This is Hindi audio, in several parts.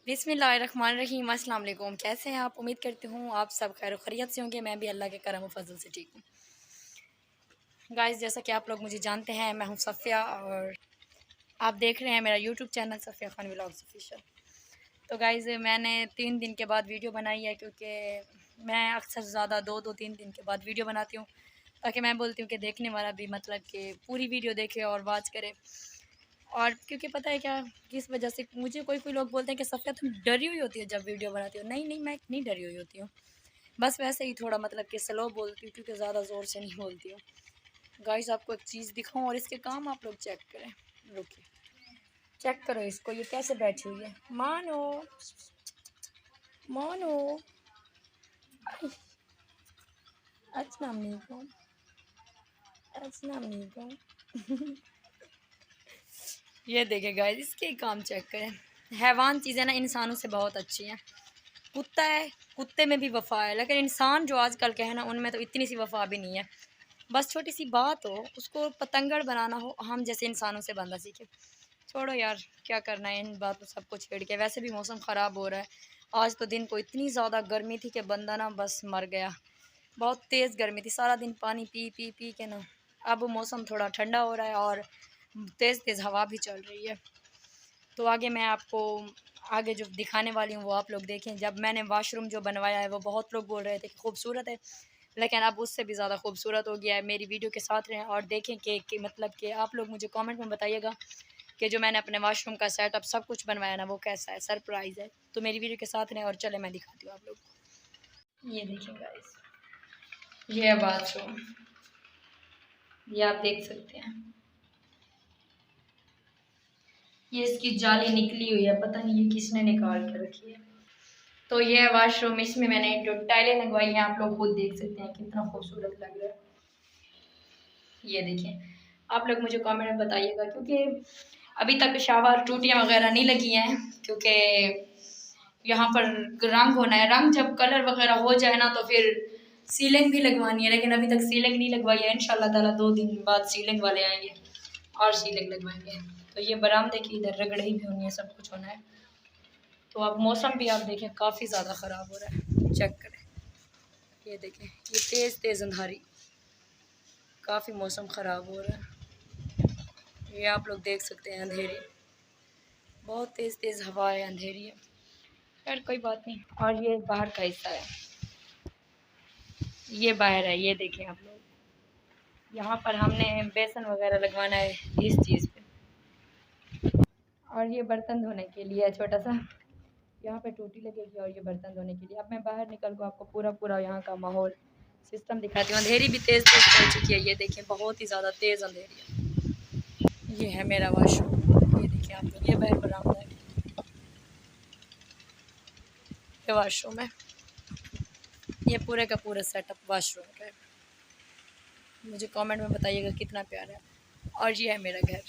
बिस्मिल्लाहिर्रहमानिर्रहीम। अस्सलाम वालेकुम। कैसे हैं आप? उम्मीद करती हूँ आप सब खैर खैरियत से होंगे। मैं भी अल्लाह के करम व फजल से ठीक हूँ। गाइस, जैसा कि आप लोग मुझे जानते हैं, मैं हूँ सफ़िया और आप देख रहे हैं मेरा YouTube channel Safiya Khan vlogs official. तो गाइस, मैंने 3 दिन के बाद वीडियो बनाई है, क्योंकि मैं अक्सर ज़्यादा 2-3 दिन के बाद वीडियो बनाती हूँ, ताकि मैं बोलती हूँ कि देखने वाला भी मतलब कि पूरी वीडियो देखे और वॉच करे। और क्योंकि पता है क्या, किस वजह से मुझे कोई लोग बोलते हैं कि सफ़िया तुम डरी हुई होती है जब वीडियो बनाती हो। नहीं, मैं इतनी डरी हुई होती हूँ, बस वैसे ही थोड़ा मतलब कि स्लो बोलती हूँ, क्योंकि ज़्यादा ज़ोर से नहीं बोलती हूँ। गाइस, आपको एक चीज़ दिखाऊँ और इसके काम आप लोग चेक करें। रुकिए, चेक करो इसको, ये कैसे बैठी हुई है। मानो मानो अस्सलाम वालेकुम, अस्सलाम वालेकुम। ये देखे गाइस, इसके काम चेक करें। हैवान चीज़ें ना इंसानों से बहुत अच्छी हैं। कुत्ता है, कुत्ते में भी वफ़ा है, लेकिन इंसान जो आजकल के हैं ना, उनमें तो इतनी सी वफ़ा भी नहीं है। बस छोटी सी बात हो, उसको पतंगड़ बनाना हो, हम जैसे इंसानों से बंदा सीखे। छोड़ो यार, क्या करना है इन बातों सबको छेड़ के। वैसे भी मौसम ख़राब हो रहा है। आज तो दिन को इतनी ज़्यादा गर्मी थी कि बंदा ना बस मर गया। बहुत तेज़ गर्मी थी, सारा दिन पानी पी पी पी के ना। अब मौसम थोड़ा ठंडा हो रहा है और तेज़ तेज़ हवा भी चल रही है। तो आगे मैं आपको आगे जो दिखाने वाली हूँ वो आप लोग देखें। जब मैंने वाशरूम जो बनवाया है, वो बहुत लोग बोल रहे थे कि खूबसूरत है, लेकिन अब उससे भी ज़्यादा खूबसूरत हो गया है। मेरी वीडियो के साथ रहें और देखें कि मतलब कि आप लोग मुझे कमेंट में बताइएगा कि जो मैंने अपने वाशरूम का सेटअप सब कुछ बनवाया ना, वो कैसा है, सरप्राइज़ है। तो मेरी वीडियो के साथ रहें और चले मैं दिखाती हूँ आप लोग को। ये देखें गाइस, ये है बाथरूम, ये आप देख सकते हैं। ये इसकी जाली निकली हुई है, पता नहीं ये किसने निकाल के रखी है। तो ये है वाशरूम, इसमें मैंने जो टाइलें लगवाई हैं आप लोग खुद देख सकते हैं कितना खूबसूरत लग रहा है। ये देखिए, आप लोग मुझे कमेंट में बताइएगा, क्योंकि अभी तक शावर टूटियाँ वगैरह नहीं लगी हैं, क्योंकि यहाँ पर रंग होना है। रंग जब कलर वगैरह हो जाए ना, तो फिर सीलिंग भी लगवानी है, लेकिन अभी तक सीलिंग नहीं लगवाई है। इंशाल्लाह ताला 2 दिन बाद सीलिंग वाले आएंगे और सीलिंग लगवाएंगे। तो ये बरामदे की इधर रगड़ई भी होनी है, सब कुछ होना है। तो अब मौसम भी आप देखें काफ़ी ज़्यादा ख़राब हो रहा है, चेक करें। ये देखें, ये तेज़ तेज़ अंधारी, काफ़ी मौसम ख़राब हो रहा है। ये आप लोग देख सकते हैं, अंधेरी, बहुत तेज़ तेज़ हवा है, अंधेरी है। यार कोई बात नहीं। और ये बाहर का हिस्सा है, ये बाहर है, ये देखें आप लोग। यहाँ पर हमने बेसन वगैरह लगवाना है इस चीज़ पे। और ये बर्तन धोने के लिए है छोटा सा, यहाँ पे टूटी लगेगी और ये बर्तन धोने के लिए। अब मैं बाहर निकल कर आपको पूरा यहाँ का माहौल सिस्टम दिखाती हूँ। अंधेरी भी तेज़ तेज़ चल चुकी है, ये देखिए बहुत ही ज़्यादा तेज़ अंधेरी है। ये है मेरा वाशरूम, ये देखिए आप लोग, ये बाहर बरामदा है, ये वाशरूम है। ये पूरे का पूरा सेटअप वाशरूम का है। मुझे कमेंट में बताइएगा कितना प्यारा है। और ये है मेरा घर।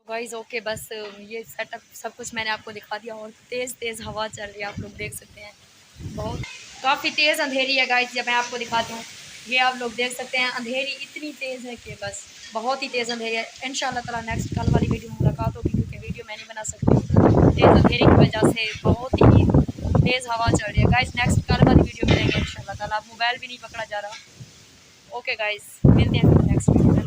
गाइस ओके, बस ये सेटअप सब कुछ मैंने आपको दिखा दिया। और तेज़ तेज़ हवा चल रही है, आप लोग देख सकते हैं, बहुत काफ़ी तेज़ अंधेरी है गाइस। जब मैं आपको दिखाती हूँ, ये आप लोग देख सकते हैं, अंधेरी इतनी तेज़ है कि बस बहुत ही तेज़ अंधेरी है। इंशाल्लाह ताला नेक्स्ट कल वाली वीडियो में मुलाकात होगी, क्योंकि वीडियो मैं नहीं बना सकती तेज़ अंधेरी की वजह से। बहुत ही तेज़ हवा चल रही है गाइस। नेक्स्ट कल वाली वीडियो मिलेंगे इंशाल्लाह ताला। अब मोबाइल भी नहीं पकड़ा जा रहा। ओके गाइस, मिलते हैं नेक्स्ट वीडियो में।